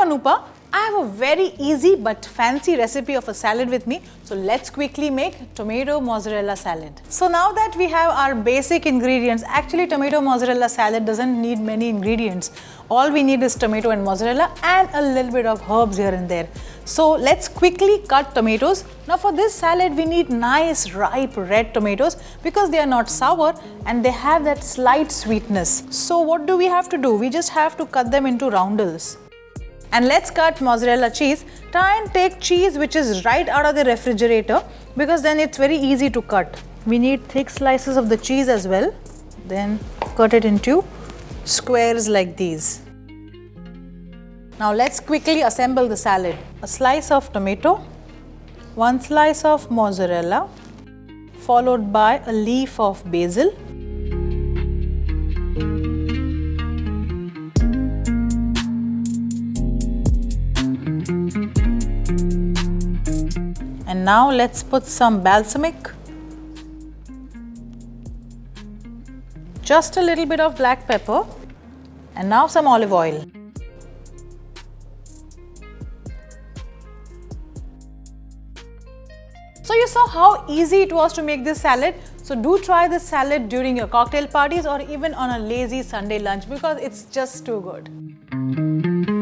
Anupa. I have a very easy but fancy recipe of a salad with me. So let's quickly make tomato mozzarella salad. So now that we have our basic ingredients, actually tomato mozzarella salad doesn't need many ingredients. All we need is tomato and mozzarella and a little bit of herbs here and there. So let's quickly cut tomatoes. Now for this salad we need nice ripe red tomatoes because they are not sour and they have that slight sweetness. So what do we have to do? We just have to cut them into roundels. And let's cut mozzarella cheese. Try and take cheese which is right out of the refrigerator because then it's very easy to cut. We need thick slices of the cheese as well. Then cut it into squares like these. Now let's quickly assemble the salad. A slice of tomato, one slice of mozzarella, followed by a leaf of basil, and now let's put some balsamic, just a little bit of black pepper, and now some olive oil. So you saw how easy it was to make this salad. So do try this salad during your cocktail parties or even on a lazy Sunday lunch because it's just too good.